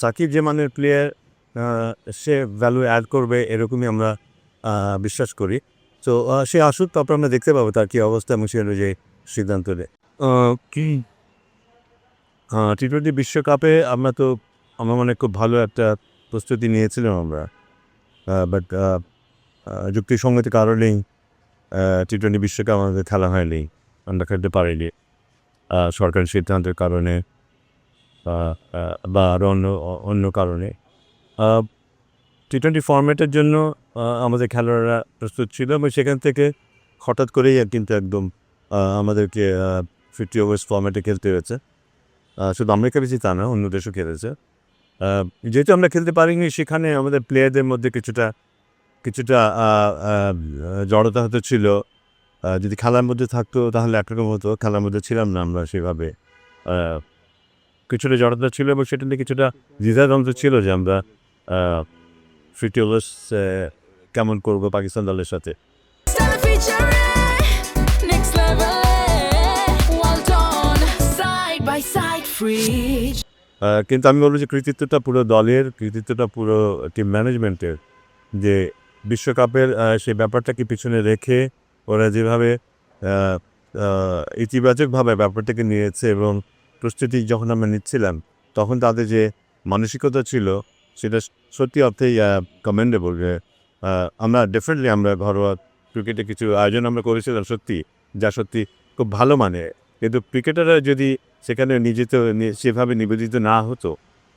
সাকিব যে মানের প্লেয়ার সে value add করবে এরকমই আমরা বিশ্বাস করি। তো সে আসুক, তারপর আমরা দেখতে পাবো তার কী অবস্থা এবং সে অনুযায়ী সিদ্ধান্ত নেয়। কি টি-20 বিশ্বকাপে আমরা মনে খুব ভালো একটা প্রস্তুতি নিয়েছিলাম আমরা, বাট যুক্তিসঙ্গত কারণেই টি-20 বিশ্বকাপ আমাদের খেলা হয়নি, আমরা খেলতে পারিনি সরকারি সিদ্ধান্তের কারণে বা আরও অন্য কারণে। টি-20 ফরম্যাটের জন্য আমাদের খেলোয়াড়রা প্রস্তুত ছিল এবং সেখান থেকে হঠাৎ করেই কিন্তু একদম আমাদেরকে 50 ওভার্স ফরম্যাটে খেলতে হয়েছে। শুধু আমরা খেলেছি তা না, অন্য দেশও খেলেছে। যেহেতু আমরা খেলতে পারিনি, সেখানে আমাদের প্লেয়ারদের মধ্যে কিছুটা জড়তা হতে ছিল। যদি খেলার মধ্যে থাকতো তাহলে একরকম হতো, খেলার মধ্যে ছিলাম না আমরা সেভাবে। কিছুটা জড়তা ছিল এবং সেটা নিয়ে কিছুটা দ্বিধাদ্বন্দ্ব ছিল যে আমরা 50 ওভার্স কেমন করবো পাকিস্তান দলের সাথে। কিন্তু আমি বলবো যে কৃতিত্বটা পুরো দলের, কৃতিত্বটা পুরো টিম ম্যানেজমেন্টের, যে বিশ্বকাপের সেই ব্যাপারটাকে পিছনে রেখে ওরা যেভাবে ইতিবাচকভাবে ব্যাপারটাকে নিয়েছে এবং প্রস্তুতি যখন আমরা নিচ্ছিলাম তখন তাদের যে মানসিকতা ছিল সেটা সত্যি অর্থেই কমেন্ডেবল। আমরা ডেফিনেটলি আমরা ঘরোয়া ক্রিকেটে কিছু আয়োজন আমরা করেছিলাম সত্যি, যা সত্যি খুব ভালো মানে, কিন্তু ক্রিকেটাররা যদি সেখানে সেভাবে নিবেদিত না হতো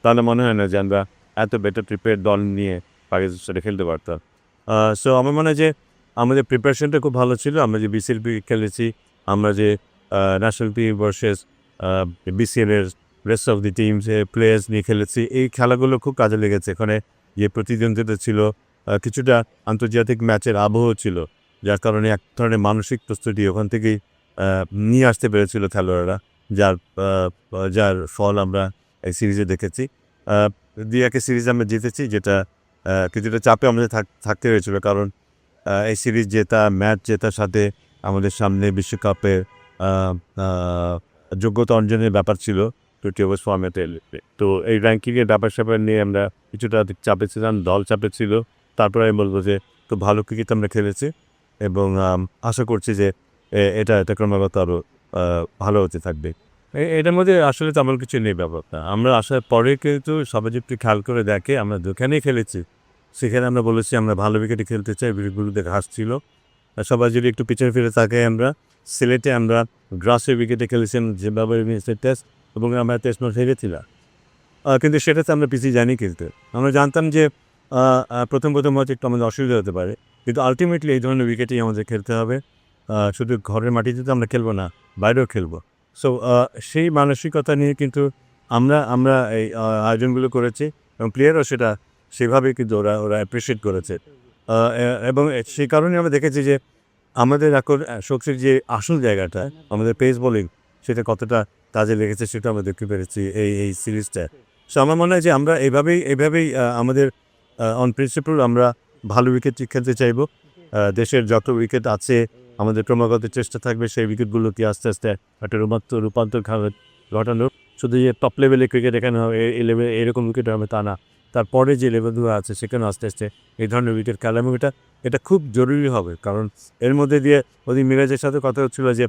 তাহলে মনে হয় না যে আমরা এত বেটার প্রিপেয়ার্ড দল নিয়ে পাকিস্তানের সাথে খেলতে পারতাম। সো আমার মনে হয় যে আমাদের প্রিপারেশনটা খুব ভালো ছিল। আমরা যে বিসিএল খেলেছি, আমরা যে ন্যাশনাল টিম ভার্সেস বিসিএলের rest of the teams players নিয়ে খেলেছি, এই খেলাগুলো খুব কাজে লেগেছে। এখানে যে প্রতিদ্বন্দ্বিতা ছিল, কিছুটা আন্তর্জাতিক ম্যাচের আবহ ছিল, যার কারণে এক ধরনের মানসিক প্রস্তুতি ওখান থেকেই নিয়ে আসতে পেরেছিল খেলোয়াড়রা, যার ফল আমরা এই সিরিজে দেখেছি। 2-1 সিরিজ আমরা জিতেছি, যেটা কিছুটা চাপে আমাদের থাকতে হয়েছিল, কারণ এই সিরিজ জেতা, ম্যাচ জেতার সাথে আমাদের সামনে বিশ্বকাপের যোগ্যতা অর্জনের ব্যাপার ছিল 20 ওভার্স ফরম্যাটে। তো এই র্যাঙ্কিংয়ের ব্যাপার নিয়ে আমরা কিছুটা চাপে ছিলাম, দল চাপে ছিল। তারপরে আমি বলবো যে খুব ভালো ক্রিকেট আমরা খেলেছি এবং আশা করছি যে এটা ক্রমাগত আরও ভালো হতে থাকবে। এটার মধ্যে আসলে তেমন কিছু নেই ব্যাপারটা। আমরা আসার পরে কিন্তু সবাই যদি খেয়াল করে দেখে, আমরা যেখানেই খেলেছি সেখানে আমরা বলেছি আমরা ভালো উইকেটে খেলতে চাই, বিরুদ্ধে ঘাস ছিল। সবাই যদি একটু পিছনে ফিরে থাকে, আমরা সিলেটে আমরা গ্রাসের উইকেটে খেলেছিলাম যেভাবে টেস্ট, এবং আমরা টেস্ট ম্যাচ হেরেছিলাম, কিন্তু সেটাতে আমরা পিছিয়ে যাইনি। কিন্তু আমরা জানতাম যে প্রথম হয়তো একটু আমাদের অসুবিধা হতে পারে, কিন্তু আলটিমেটলি এই ধরনের উইকেটেই আমাদের খেলতে হবে। শুধু ঘরের মাটিতে তো আমরা খেলবো না, বাইরেও খেলবো। সো সেই মানসিকতা নিয়ে কিন্তু আমরা এই আয়োজনগুলো করেছি এবং প্লেয়ারও সেটা সেভাবেই কিন্তু ওরা অ্যাপ্রিসিয়েট করেছে। এবং সেই কারণে আমরা দেখেছি যে আমাদের এখন শক্তির যে আসল জায়গাটা, আমাদের পেস বোলিং, সেটা কতটা কাজে লেগেছে সেটা আমরা দেখতে পেরেছি এই সিরিজটা। সো আমার মনে হয় যে আমরা এইভাবেই আমাদের অন প্রিন্সিপাল আমরা ভালো উইকেট খেলতে চাইব। দেশের যত উইকেট আছে আমাদের ক্রমাগত চেষ্টা থাকবে সেই উইকেটগুলোকে আস্তে আস্তে একটা রূপান্তর ঘটানো। শুধু যে টপ লেভেলে ক্রিকেট এখানে এই লেভেলে এরকম উইকেট হবে তা না, তারপরে যে লেভেলগুলো আছে সেখানে আস্তে আস্তে এই ধরনের উইকেট খেলা, এবং এটা খুব জরুরি হবে। কারণ এর মধ্যে দিয়ে ওদিন মিরাজের সাথে কথা হচ্ছিল যে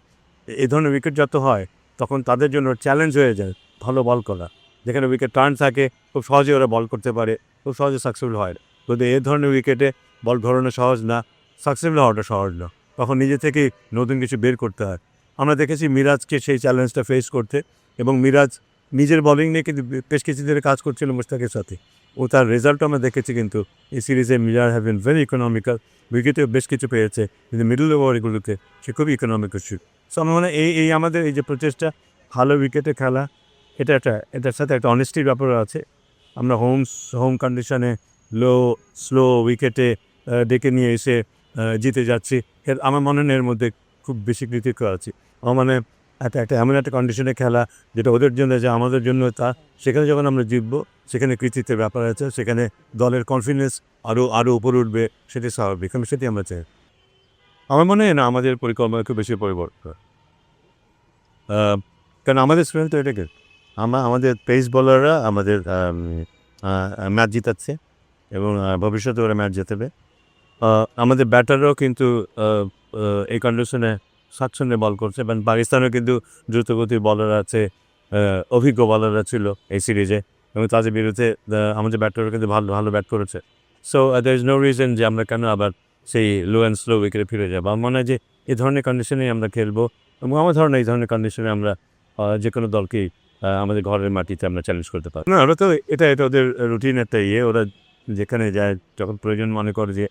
এই ধরনের উইকেট যত হয় তখন তাদের জন্য চ্যালেঞ্জ হয়ে যায় ভালো বল করা। যেখানে উইকেট টার্ন থাকে খুব সহজে ওরা বল করতে পারে, খুব সহজে সাকসেসফুল হয়। কিন্তু এই ধরনের উইকেটে বল ঘোরানো সহজ না, সাকসেসফুল হওয়াটা সহজ না, তখন নিজে থেকেই নতুন কিছু বের করতে হয়। আমরা দেখেছি মিরাজকে সেই চ্যালেঞ্জটা ফেস করতে, এবং মিরাজ নিজের বলিং নিয়ে কিন্তু বেশ কিছু দিনের কাজ করছিল মুশতাকের সাথে, ও তার রেজাল্টও আমরা দেখেছি। কিন্তু এই সিরিজে Miraz have been very economical, উইকেটেও বেশ কিছু পেয়েছে, কিন্তু মিডল ওভারগুলোতে সে খুবই ইকোনমিক্যাল ছিল। সো আমার মনে হয় এই আমাদের এই যে প্রচেষ্টা ভালো উইকেটে খেলা, এটার সাথে একটা অনেস্টির ব্যাপার আছে। আমরা হোম কন্ডিশনে স্লো উইকেটে ডেকে নিয়ে এসে জিতে যাচ্ছি, আমার মনে হয় এর মধ্যে খুব বেশি কৃতিত্ব আছে। আমার মানে একটা এমন একটা কন্ডিশনে খেলা যেটা ওদের জন্য যে আমাদের জন্য তা, সেখানে যখন আমরা জিতবো সেখানে কৃতিত্বের ব্যাপার আছে, সেখানে দলের কনফিডেন্স আরও উপরে উঠবে, সেটি স্বাভাবিক, আমি সেটি আমরা চাই। আমার মনে হয় না আমাদের পরিকল্পনা খুব বেশি পরিবর্তন, কারণ আমাদের স্ট্রেংথ তো এটাকে আমাদের পেস বোলাররা আমাদের ম্যাচ জিতাচ্ছে এবং ভবিষ্যতে ওরা ম্যাচ জেতাবে। আমাদের ব্যাটাররাও কিন্তু এই কন্ডিশনে স্বাচ্ছন্দ্যে বল করছে এবং পাকিস্তানেও কিন্তু দ্রুতগতির বলার আছে, অভিজ্ঞ বলাররা ছিল এই সিরিজে এবং তাদের বিরুদ্ধে আমাদের ব্যাটাররা কিন্তু ভালো ভালো ব্যাট করেছে। So there is no reason যে আমরা কেন আবার সেই লো অ্যান্ড স্লো উইকেটে ফিরে যাবো। আমার মনে হয় যে এই ধরনের কন্ডিশনেই আমরা খেলবো এবং আমার ধারণা এই ধরনের কন্ডিশনে আমরা যে কোনো দলকেই আমাদের ঘরের মাটিতে আমরা চ্যালেঞ্জ করতে পারি। না, ওরা তো এটা ওদের রুটিন একটা ওরা যেখানে যায় যখন প্রয়োজন মনে করে যে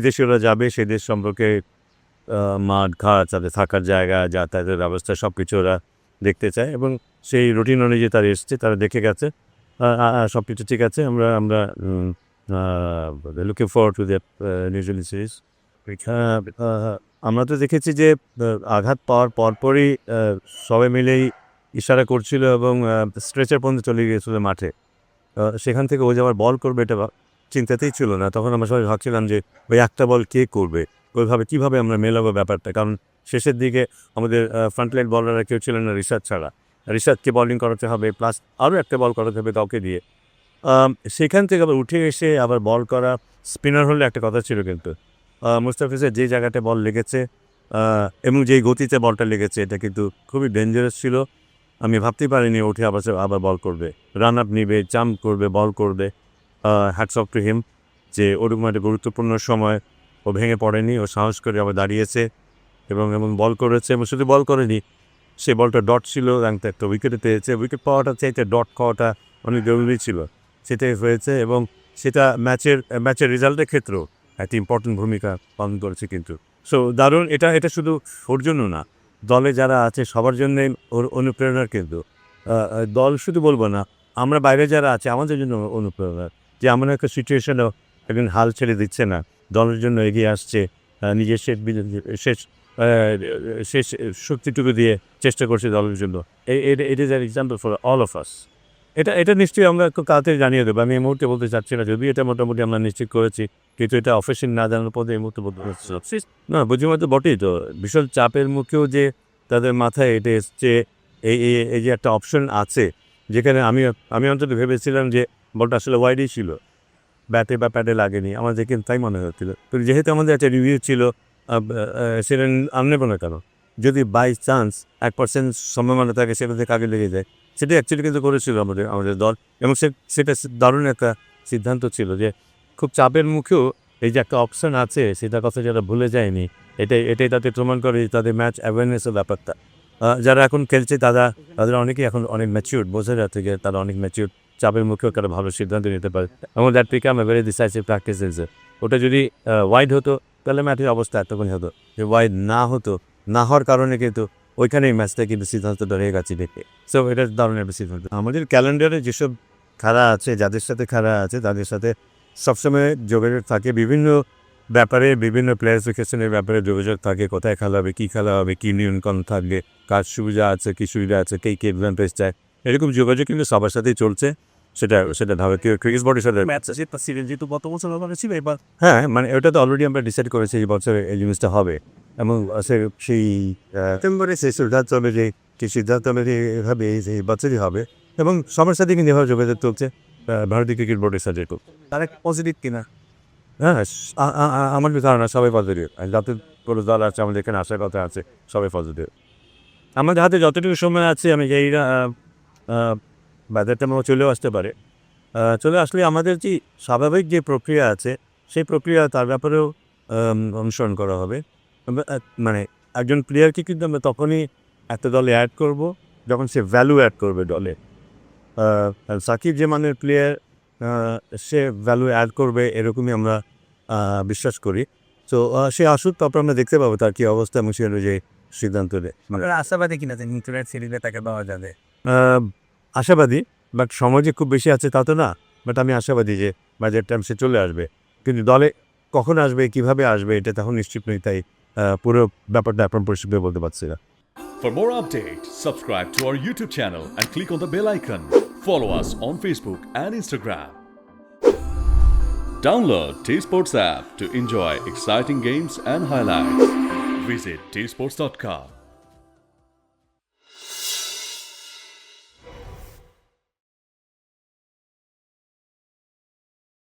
দেশে ওরা যাবে সেই দেশ সম্পর্কে মাঠ ঘাট, তাদের থাকার জায়গা, যাতায়াতের ব্যবস্থা সব কিছু ওরা দেখতে চায় এবং সেই রুটিন অনুযায়ী তারা এসছে, তারা দেখে গেছে, সব কিছু ঠিক আছে। আমরা looking forward to the New Zealand series. আমরা তো দেখেছি যে আঘাত পাওয়ার পরপরই সবাই মিলেই ইশারা করছিল এবং স্ট্রেচার পর্যন্ত চলে গিয়েছিল মাঠে। সেখান থেকে ও যে আবার বল করবে এটা চিন্তাতেই ছিল না। তখন আমরা সবাই ভাবছিলাম যে ওই একটা বল কে করবে, ওইভাবে কীভাবে আমরা মেলাবো ব্যাপারটা। কারণ শেষের দিকে আমাদের ফ্রন্টলাইন বলাররা কেউ ছিলেন না রিশাদ ছাড়া। রিশাদকে বলিং করাতে হবে, প্লাস আরও একটা বল করাতে হবে কাউকে দিয়ে। সেখান থেকে আবার উঠে এসে আবার বল করা, স্পিনার হলে একটা কথা ছিল কিন্তু মুস্তাফিজের যে জায়গাতে বল লেগেছে এবং যেই গতিতে বলটা লেগেছে এটা কিন্তু খুবই ডেঞ্জারাস ছিল। আমি ভাবতেই পারিনি উঠে আবার বল করবে, রান আপ নিবে, জাম্প করবে, বল করবে। হ্যাটস অফ টু হিম যে ওরকম একটা গুরুত্বপূর্ণ সময় ও ভেঙে পড়েনি, ও সাহস করে আবার দাঁড়িয়েছে এবং বল করেছে। এবং শুধু বল করেনি, সে বলটা ডট ছিল, একটা উইকেটে পেয়েছে। উইকেট পাওয়াটা চাইতে ডট খাওয়াটা অনেক জরুরি ছিল, সেটাই হয়েছে এবং সেটা ম্যাচের রেজাল্টের ক্ষেত্রেও একটা ইম্পর্টেন্ট ভূমিকা পালন করেছে কিন্তু। সো দারুণ, এটা শুধু ওর জন্য না, দলে যারা আছে সবার জন্যই ওর অনুপ্রেরণার কিন্তু। দল শুধু বলবো না, আমরা বাইরে যারা আছে আমাদের জন্য অনুপ্রেরণার, যে এমন একটা সিচুয়েশনেও একজন হাল ছেড়ে দিচ্ছে না, দলের জন্য এগিয়ে আসছে, নিজের শেষ শক্তিটুকু দিয়ে চেষ্টা করছে দলের জন্য। It is an example for all of us. এটা নিশ্চয়ই আমরা একটু তাড়াতাড়ি জানিয়ে দেবো। আমি এই মুহূর্তে বলতে চাচ্ছি না, যদি এটা মোটামুটি আমরা নিশ্চিত করেছি, কিন্তু এটা অফিসিয়াল না জানার পথে এই মুহূর্তে বলতে পারছি না। বুঝিমতো বটেই তো, বিশাল চাপের মুখেও যে তাদের মাথায় এটা এসছে, এই যে একটা অপশন আছে, যেখানে আমি অন্তত ভেবেছিলাম যে বলটা আসলে ওয়াইডই ছিল, ব্যাটে বা প্যাডে লাগেনি, আমার দেখে তাই মনে হচ্ছিল। তো যেহেতু আমাদের একটা রিভিউ ছিল, সেটা আনবো না কেন? যদি বাই চান্স 1% সম্ভাবনা থাকে সেটা থেকে আগে লেগে যায়, সেটা অ্যাকচুয়ালি কিন্তু করেছিল আমাদের দল এবং সেটা দারুণ একটা সিদ্ধান্ত ছিল যে খুব চাপের মুখেও এই যে একটা অপশান আছে সেটা কথা যারা ভুলে যায়নি। এটাই তাদের প্রমাণ করে তাদের ম্যাচ অ্যাওয়ারনেসের ব্যাপারটা। যারা এখন খেলছে তাদের অনেকেই এখন অনেক ম্যাচিউর, বোঝা যাচ্ছে যে তারা অনেক ম্যাচিউর, চাপের মুখেও তারা ভালো সিদ্ধান্ত নিতে পারে এবং that become a very decisive practice. ওটা যদি ওয়াইড হতো তাহলে ম্যাচের অবস্থা এতক্ষণ হতো, যে ওয়াইড না হওয়ার কারণে কিন্তু ওইখানেই ম্যাচটা কিন্তু সিদ্ধান্তটা হয়ে গেছে দেখে। সো এটা দারুণ একটা সিদ্ধান্ত। আমাদের ক্যালেন্ডারে যেসব খেলা আছে, যাদের সাথে খেলা আছে তাদের সাথে সবসময় যোগাযোগ থাকে, বিভিন্ন ব্যাপারে, বিভিন্ন প্লেয়ারিফিকেশনের ব্যাপারে যোগাযোগ থাকে, কোথায় খেলা হবে, কী খেলা হবে, কী নিয়ন্ত্রণ থাকবে, কার সুবিধা আছে, কী সুবিধা আছে, কে অ্যাডভান্টেজ চায়, এরকম যোগাযোগ কিন্তু সবার সাথেই চলছে। সেটা ধাবে ক্রিকেট বোর্ডের সাথে ম্যাচ আছে, যেহেতু গত বছর ছিল এবার, হ্যাঁ, মানে ওটা তো অলরেডি আমরা ডিসাইড করেছি এই বছর এই জিনিসটা হবে এবং সেই সেপ্টেম্বরে সেই সিদ্ধান্ত অনুযায়ী এভাবে এই বছরই হবে এবং সবার সাথে কিন্তু এভাবে যোগাযোগ চলছে ভারতীয় ক্রিকেট বোর্ডের সাথে। তার এক পজিটিভ কিনা? হ্যাঁ, আমার ধারণা সবাই পজিটিভ। যত কোনো দল আছে আমাদের এখানে আসার কথা আছে, সবাই পজিটিভ। আমাদের হাতে যতটুকু সময় আছে আমি জানি না বাজারটা আমরা চলেও আসতে পারে। চলে আসলে আমাদের যে স্বাভাবিক যে প্রক্রিয়া আছে সেই প্রক্রিয়া তার ব্যাপারেও অনুসরণ করা হবে। মানে একজন প্লেয়ারকে কিন্তু আমরা তখনই একটা দলে অ্যাড করব যখন সে ভ্যালু অ্যাড করবে দলে। সাকিব যে মানের প্লেয়ার, সে ভ্যালু অ্যাড করবে এরকমই আমরা বিশ্বাস করি। তো সে আসুক, তারপর আমরা দেখতে পাবো তার কী অবস্থা এবং সে অনুযায়ী সিদ্ধান্ত নেয়। আশাবাদী কিনা যে ইন্টারনেট সিরিজে তাকে পাওয়া যাবে? আশাবাদী, বাট সময় যে খুব বেশি আছে তা তো না। বাট আমি আশাবাদী যে বাজেট টাইম সে চলে আসবে, কিন্তু দলে কখন আসবে, কিভাবে আসবে এটা তখন নিশ্চিত নই, তাই পুরো ব্যাপারটা এখন পরিষ্কার বলতে পারছি না। For more updates, subscribe to our YouTube channel and click on the bell icon. Follow us on Facebook and Instagram. Download T-Sports app to enjoy exciting games and highlights. Visit tsports.com.